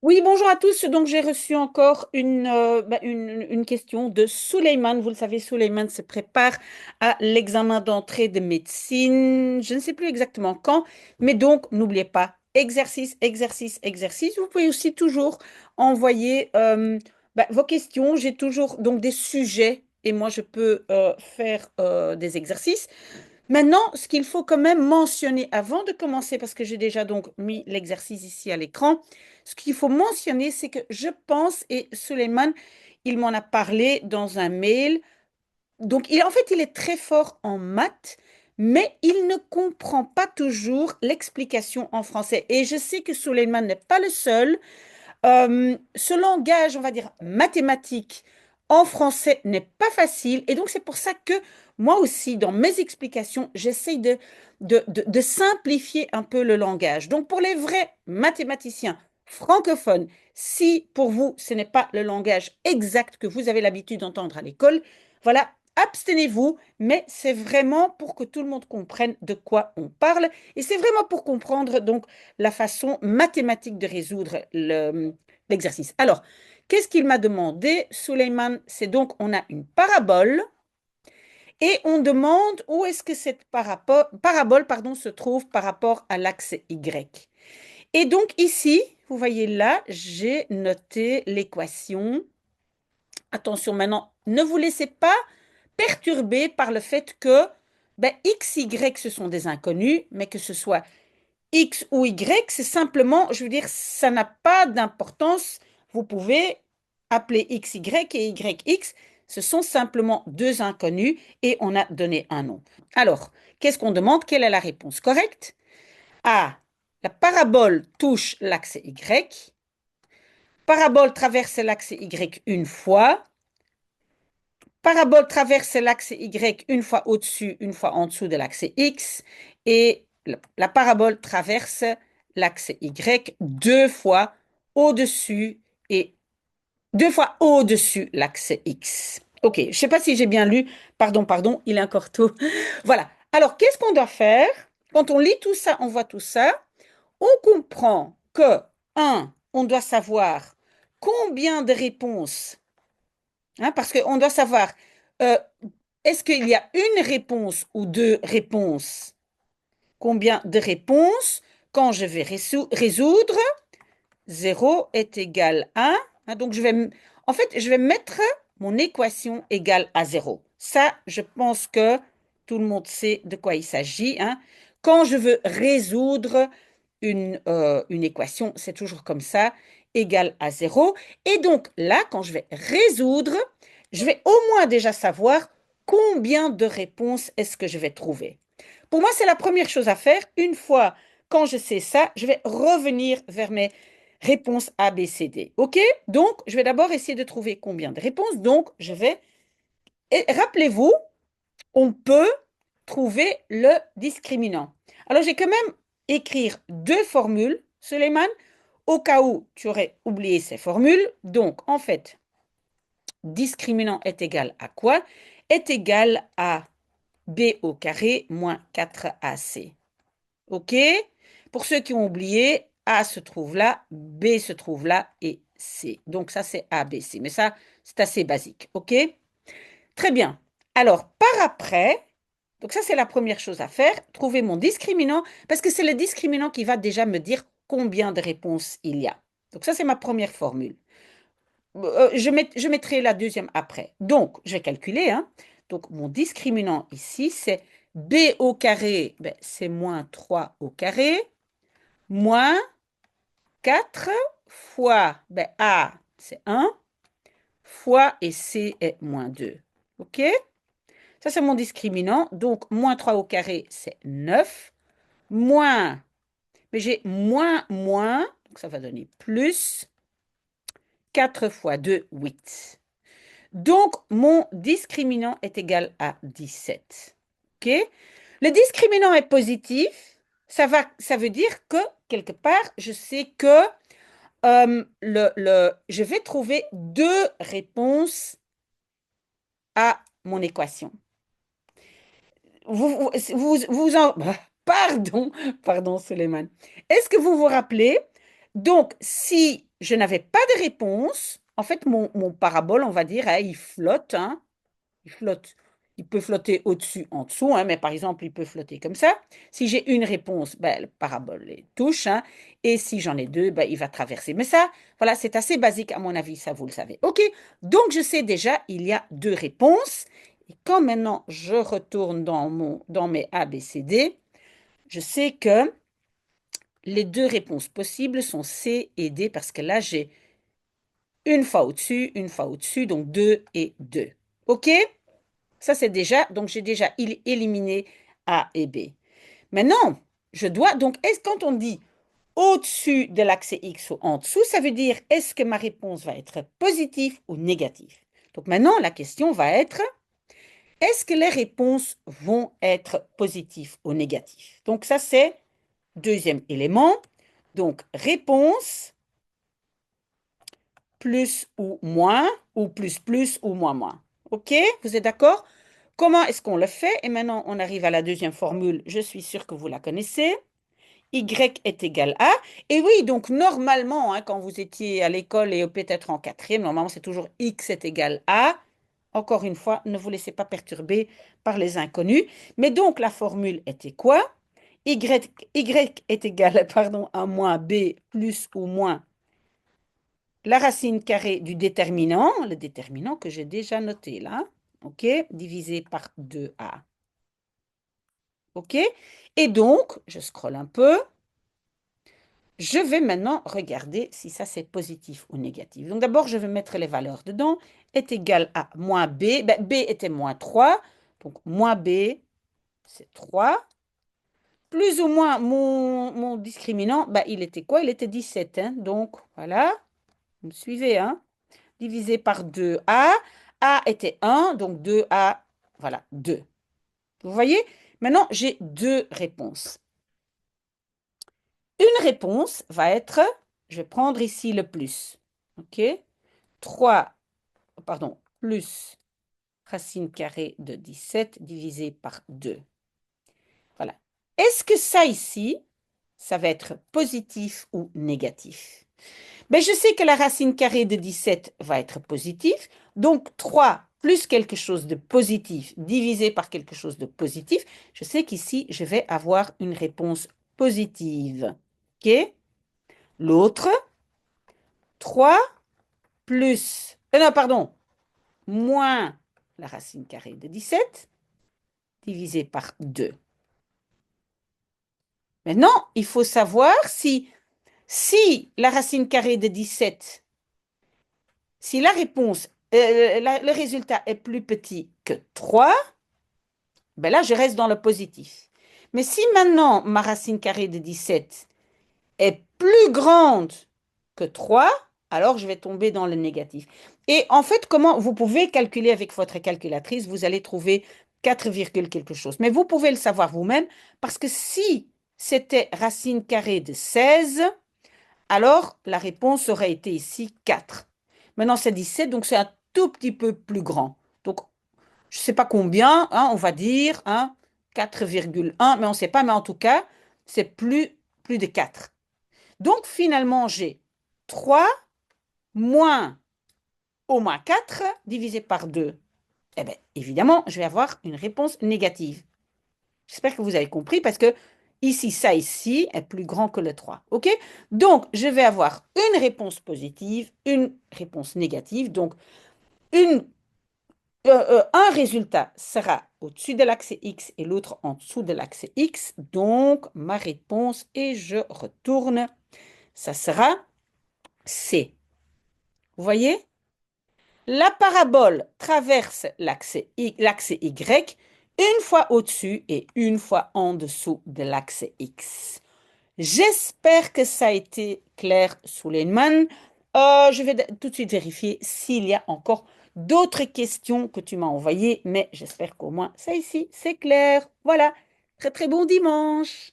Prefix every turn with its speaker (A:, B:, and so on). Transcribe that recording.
A: Oui, bonjour à tous. Donc, j'ai reçu encore une question de Souleymane. Vous le savez, Souleymane se prépare à l'examen d'entrée de médecine. Je ne sais plus exactement quand, mais donc, n'oubliez pas, exercice, exercice, exercice. Vous pouvez aussi toujours envoyer vos questions. J'ai toujours donc des sujets et moi, je peux faire des exercices. Maintenant, ce qu'il faut quand même mentionner avant de commencer, parce que j'ai déjà donc mis l'exercice ici à l'écran, ce qu'il faut mentionner, c'est que je pense, et Suleiman, il m'en a parlé dans un mail, donc en fait, il est très fort en maths, mais il ne comprend pas toujours l'explication en français. Et je sais que Suleiman n'est pas le seul. Ce langage, on va dire mathématique, en français n'est pas facile. Et donc, c'est pour ça que moi aussi, dans mes explications, j'essaye de simplifier un peu le langage. Donc, pour les vrais mathématiciens francophones, si pour vous, ce n'est pas le langage exact que vous avez l'habitude d'entendre à l'école, voilà, abstenez-vous, mais c'est vraiment pour que tout le monde comprenne de quoi on parle. Et c'est vraiment pour comprendre donc la façon mathématique de résoudre l'exercice. Alors, qu'est-ce qu'il m'a demandé, Suleiman? C'est donc, on a une parabole et on demande où est-ce que cette parabole pardon, se trouve par rapport à l'axe Y. Et donc ici, vous voyez là, j'ai noté l'équation. Attention maintenant, ne vous laissez pas perturber par le fait que X, Y, ce sont des inconnus, mais que ce soit X ou Y, c'est simplement, je veux dire, ça n'a pas d'importance. Vous pouvez appeler X Y et Y X. Ce sont simplement deux inconnus et on a donné un nom. Alors, qu'est-ce qu'on demande? Quelle est la réponse correcte? A. La parabole touche l'axe Y. Parabole traverse l'axe Y une fois. Parabole traverse l'axe Y une fois au-dessus, une fois en dessous de l'axe X. Et la parabole traverse l'axe Y deux fois au-dessus et deux fois au-dessus l'axe X. OK, je ne sais pas si j'ai bien lu. Pardon, pardon, il est encore tôt. Voilà. Alors, qu'est-ce qu'on doit faire? Quand on lit tout ça, on voit tout ça. On comprend que, un, on doit savoir combien de réponses, hein, parce qu'on doit savoir euh, est-ce qu'il y a une réponse ou deux réponses? Combien de réponses quand je vais résoudre? 0 est égal à... hein, donc, en fait, je vais mettre mon équation égale à 0. Ça, je pense que tout le monde sait de quoi il s'agit, hein. Quand je veux résoudre une équation, c'est toujours comme ça, égale à 0. Et donc là, quand je vais résoudre, je vais au moins déjà savoir combien de réponses est-ce que je vais trouver. Pour moi, c'est la première chose à faire. Une fois quand je sais ça, je vais revenir vers mes réponses A, B, C, D. OK? Donc, je vais d'abord essayer de trouver combien de réponses. Donc, je vais... Et rappelez-vous, on peut trouver le discriminant. Alors, j'ai quand même écrire deux formules, Suleiman, au cas où tu aurais oublié ces formules. Donc, en fait, discriminant est égal à quoi? Est égal à B au carré moins 4AC. OK? Pour ceux qui ont oublié, A se trouve là, B se trouve là et C. Donc, ça, c'est A, B, C. Mais ça, c'est assez basique. OK? Très bien. Alors, par après, donc ça, c'est la première chose à faire, trouver mon discriminant, parce que c'est le discriminant qui va déjà me dire combien de réponses il y a. Donc ça, c'est ma première formule. Je mettrai la deuxième après. Donc, je vais calculer, hein. Donc, mon discriminant ici, c'est B au carré, c'est moins 3 au carré, moins 4 fois, A, c'est 1, fois, et C est moins 2. OK? Ça, c'est mon discriminant. Donc, moins 3 au carré, c'est 9. Moins, mais j'ai moins, moins, donc ça va donner plus. 4 fois 2, 8. Donc, mon discriminant est égal à 17. OK? Le discriminant est positif. Ça veut dire que, quelque part, je sais que je vais trouver deux réponses à mon équation. Vous en... Pardon, pardon, Suleiman. Est-ce que vous vous rappelez Donc, si je n'avais pas de réponse, en fait, mon parabole, on va dire, hein, il flotte, hein, il flotte. Il peut flotter au-dessus, en dessous, hein, mais par exemple, il peut flotter comme ça. Si j'ai une réponse, ben, le parabole les touche, hein, et si j'en ai deux, ben, il va traverser. Mais ça, voilà, c'est assez basique à mon avis, ça vous le savez. OK, donc je sais déjà, il y a deux réponses. Et quand maintenant je retourne dans mes A, B, C, D, je sais que les deux réponses possibles sont C et D parce que là, j'ai une fois au-dessus, donc 2 et 2. OK? Ça, c'est déjà, donc j'ai déjà éliminé A et B. Maintenant, je dois, donc, quand on dit au-dessus de l'axe X ou en dessous, ça veut dire est-ce que ma réponse va être positive ou négative? Donc maintenant, la question va être est-ce que les réponses vont être positives ou négatives? Donc ça, c'est deuxième élément. Donc réponse plus ou moins moins. OK? Vous êtes d'accord? Comment est-ce qu'on le fait? Et maintenant, on arrive à la deuxième formule. Je suis sûre que vous la connaissez. Y est égal à. Et oui, donc normalement, hein, quand vous étiez à l'école et peut-être en quatrième, normalement, c'est toujours X est égal à. Encore une fois, ne vous laissez pas perturber par les inconnus. Mais donc, la formule était quoi? Y est égal, pardon, à moins B plus ou moins la racine carrée du déterminant, le déterminant que j'ai déjà noté là, ok, divisé par 2a. Ok? Et donc, je scrolle un peu. Je vais maintenant regarder si ça c'est positif ou négatif. Donc d'abord, je vais mettre les valeurs dedans. Est égal à moins b. Ben, b était moins 3. Donc moins b, c'est 3. Plus ou moins mon discriminant, ben, il était quoi? Il était 17. Hein? Donc voilà, vous me suivez. Hein? Divisé par 2a. A était 1, donc 2a, voilà, 2. Vous voyez? Maintenant, j'ai deux réponses. Une réponse va être, je vais prendre ici le plus. OK? 3, pardon, plus racine carrée de 17 divisé par 2. Voilà. Est-ce que ça ici, ça va être positif ou négatif? Ben, je sais que la racine carrée de 17 va être positive. Donc 3 plus quelque chose de positif divisé par quelque chose de positif, je sais qu'ici, je vais avoir une réponse positive. OK? L'autre, 3 plus, non, pardon, moins la racine carrée de 17 divisé par 2. Maintenant, il faut savoir si la racine carrée de 17, si la réponse, le résultat est plus petit que 3, ben là, je reste dans le positif. Mais si maintenant ma racine carrée de 17 est plus grande que 3, alors je vais tomber dans le négatif. Et en fait, comment vous pouvez calculer avec votre calculatrice, vous allez trouver 4, quelque chose. Mais vous pouvez le savoir vous-même parce que si c'était racine carrée de 16, alors la réponse aurait été ici 4. Maintenant, c'est 17, donc c'est un tout petit peu plus grand. Donc, je ne sais pas combien, hein, on va dire hein, 4,1, mais on ne sait pas, mais en tout cas, c'est plus de 4. Donc, finalement, j'ai 3 moins au moins 4 divisé par 2. Eh bien, évidemment, je vais avoir une réponse négative. J'espère que vous avez compris parce que ici, ça ici est plus grand que le 3. OK? Donc, je vais avoir une réponse positive, une réponse négative. Donc, un résultat sera au-dessus de l'axe X et l'autre en dessous de l'axe X. Donc, ma réponse, et je retourne, ça sera C. Vous voyez? La parabole traverse l'axe Y une fois au-dessus et une fois en dessous de l'axe X. J'espère que ça a été clair, Suleiman. Je vais tout de suite vérifier s'il y a encore d'autres questions que tu m'as envoyées, mais j'espère qu'au moins ça ici, c'est clair. Voilà. Très très bon dimanche.